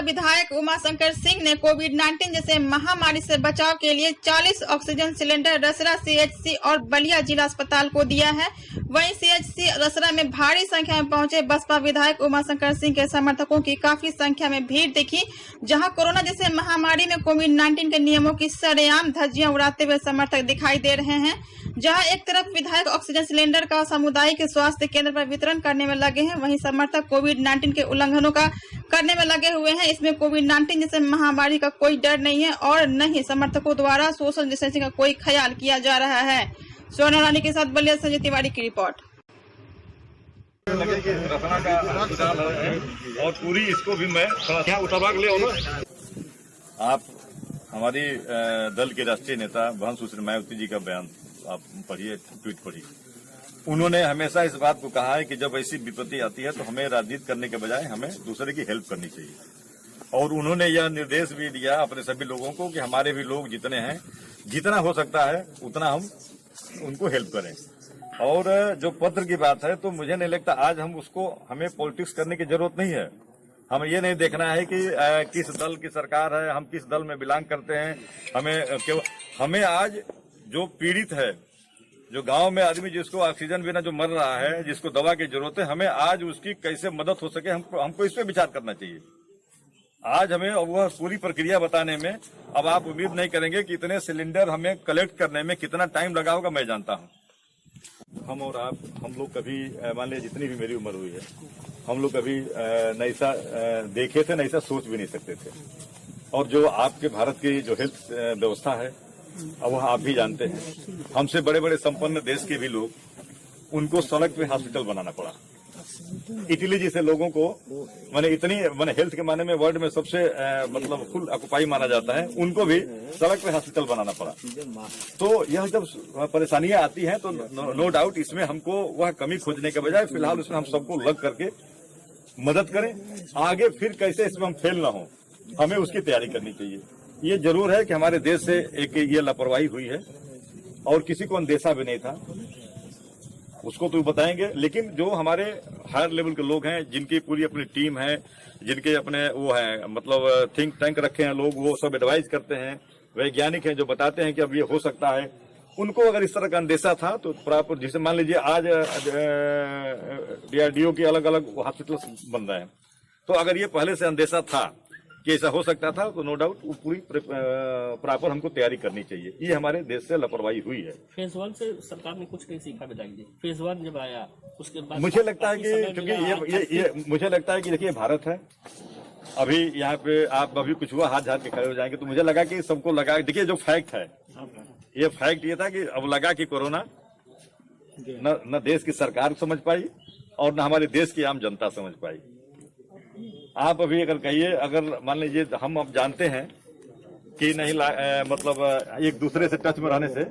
विधायक उमाशंकर सिंह ने कोविड-19 जैसे महामारी से बचाव के लिए 40 ऑक्सीजन सिलेंडर रसरा सीएचसी और बलिया जिला अस्पताल को दिया है। वहीं सीएचसी रसरा में भारी संख्या में पहुंचे बसपा विधायक उमाशंकर सिंह के समर्थकों की काफी संख्या में भीड़ दिखी, जहां कोरोना जैसे महामारी में कोविड-19 के नियमों की सरेआम धज्जियां उड़ाते हुए समर्थक दिखाई दे रहे हैं। जहां एक तरफ विधायक ऑक्सीजन सिलेंडर का सामुदायिक स्वास्थ्य केंद्र पर वितरण करने में लगे हैं, वहीं समर्थक कोविड-19 के उल्लंघनों का करने में लगे हुए हैं। इसमें कोविड-19 जैसे महामारी का कोई डर नहीं है और न ही समर्थकों द्वारा सोशल डिस्टेंसिंग का कोई ख्याल किया जा रहा है। स्वर्ण रानी के साथ बलिया संजय तिवारी की रिपोर्ट। लगे कि रसना का अस्पताल है और पूरी इसको भी मैं थोड़ा उतरवा के ले आओ। आप हमारी दल के राष्ट्रीय नेता बहन सुश्री मायावती जी का बयान आप पढ़िए, ट्वीट पढ़िए। उन्होंने हमेशा इस बात को कहा है कि जब ऐसी विपत्ति आती है तो हमें राजनीति करने के बजाय हमें दूसरे की हेल्प करनी चाहिए। और उन्होंने यह निर्देश भी दिया अपने सभी लोगों को कि हमारे भी लोग जितने हैं, जितना हो सकता है उतना हम उनको हेल्प करें। और जो पत्र की बात है, तो मुझे नहीं लगता आज हमें पॉलिटिक्स करने की जरूरत नहीं है। हमें ये नहीं देखना है कि किस दल की सरकार है, हम किस दल में बिलोंग करते हैं। हमें आज जो पीड़ित है, जो गांव में आदमी जिसको ऑक्सीजन बिना जो मर रहा है, जिसको दवा की जरूरत है, हमें आज उसकी कैसे मदद हो सके हमको इस पे विचार करना चाहिए। आज हमें वह पूरी प्रक्रिया बताने में अब आप उम्मीद नहीं करेंगे कि इतने सिलेंडर हमें कलेक्ट करने में कितना टाइम लगा होगा, मैं जानता हूँ। हम और आप, हम लोग कभी मान लीजिए जितनी भी मेरी उम्र हुई है, हम लोग कभी न ऐसा देखे थे, न ऐसा सोच भी नहीं सकते थे। और जो आपके भारत की जो हेल्थ व्यवस्था है, अब वह आप भी जानते हैं, हमसे बड़े बड़े संपन्न देश के भी लोग, उनको सड़क पे हॉस्पिटल बनाना पड़ा। इटली जैसे लोगों को माने हेल्थ के माने में वर्ल्ड में सबसे मतलब फुल ऑक्युपाई माना जाता है, उनको भी सड़क पे हॉस्पिटल बनाना पड़ा। तो यह जब परेशानियां आती हैं तो नो डाउट इसमें हमको वह कमी खोजने के बजाय फिलहाल उसमें हम सबको लग करके मदद करें। आगे फिर कैसे इसमें हम फेल ना हो, हमें उसकी तैयारी करनी चाहिए। ये जरूर है कि हमारे देश से एक ये लापरवाही हुई है और किसी को अंदेशा भी नहीं था, उसको तो बताएंगे। लेकिन जो हमारे हायर लेवल के लोग हैं, जिनकी पूरी अपनी टीम है, जिनके अपने वो है मतलब थिंक टैंक रखे हैं लोग, वो सब एडवाइज करते हैं, वैज्ञानिक हैं जो बताते हैं कि अब ये हो सकता है। उनको अगर इस तरह का अंदेशा था तो प्रॉपर, जिसे मान लीजिए आज DRDO के अलग अलग हॉस्पिटल बन रहे हैं, तो अगर ये पहले से अंदेशा था कि ऐसा हो सकता था तो नो डाउट वो पूरी प्रॉपर हमको तैयारी करनी चाहिए। ये हमारे देश से लापरवाही हुई है। फेज 1 से सरकार ने कुछ नहीं सीखा बताइए। फेज 1 जब आया उसके बाद मुझे लगता है कि क्योंकि ये मुझे लगता है कि देखिए भारत है, अभी यहाँ पे आप अभी कुछ हुआ हाथ झाड़ के खड़े हो जाएंगे, तो मुझे लगा कि सबको लगा, देखिए जो फैक्ट है, ये फैक्ट ये था कि अब लगा कि कोरोना न देश की सरकार समझ पाई और न हमारे देश की आम जनता समझ पाई। आप अभी अगर कहिए, अगर मान लीजिए हम अब जानते हैं कि नहीं मतलब एक दूसरे से टच में रहने से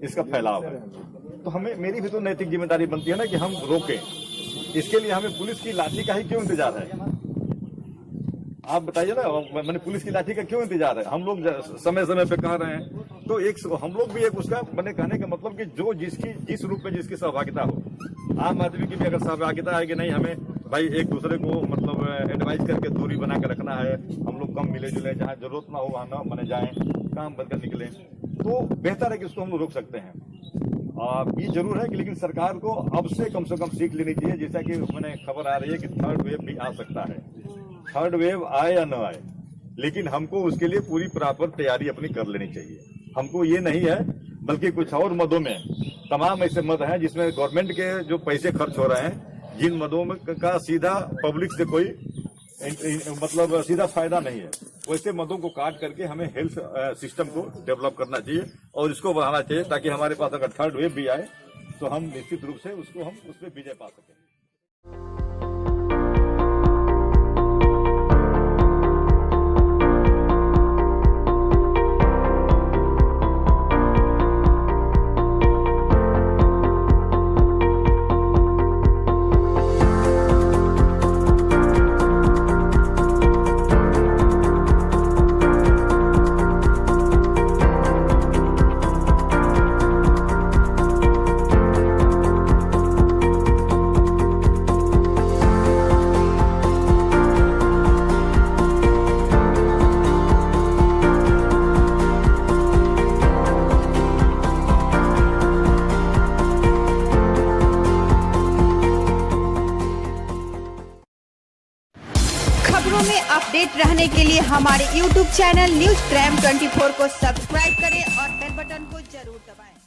इसका फैलाव है, तो हमें, मेरी भी तो नैतिक जिम्मेदारी बनती है ना कि हम रोकें। इसके लिए हमें पुलिस की लाठी का ही क्यों इंतजार है? आप बताइए ना, मैंने पुलिस की लाठी का क्यों इंतजार है? हम लोग समय समय पे कह रहे हैं, तो एक हम लोग भी एक उसका मैंने कहने का मतलब कि जो जिस रूप में जिसकी सहभागिता हो, आम आदमी की भी अगर सहभागिता है कि नहीं हमें भाई एक दूसरे को मतलब एडवाइज करके दूरी बना के रखना है, हम लोग कम मिले जुले, जहाँ जरूरत ना हो वहाँ ना मने जाएं, काम बंद कर निकले, तो बेहतर है कि इसको हम लोग रोक सकते हैं। ये जरूर है कि लेकिन सरकार को अब से कम सीख लेनी चाहिए। जैसा कि मैंने खबर आ रही है कि थर्ड वेव भी आ सकता है। थर्ड वेव आए या न आए, लेकिन हमको उसके लिए पूरी प्रॉपर तैयारी अपनी कर लेनी चाहिए। हमको ये नहीं है, बल्कि कुछ और मदों में तमाम ऐसे मद हैं जिसमें गवर्नमेंट के जो पैसे खर्च हो रहे हैं, जिन मदों में का सीधा पब्लिक से कोई मतलब सीधा फायदा नहीं है, वैसे मदों को काट करके हमें हेल्थ सिस्टम को डेवलप करना चाहिए और इसको बढ़ाना चाहिए, ताकि हमारे पास अगर थर्ड वेव भी आए तो हम निश्चित रूप से उसको हम उस पर विजय पा सकें। खबरों में अपडेट रहने के लिए हमारे YouTube चैनल न्यूज क्राइम 24 को सब्सक्राइब करें और बेल बटन को जरूर दबाएं।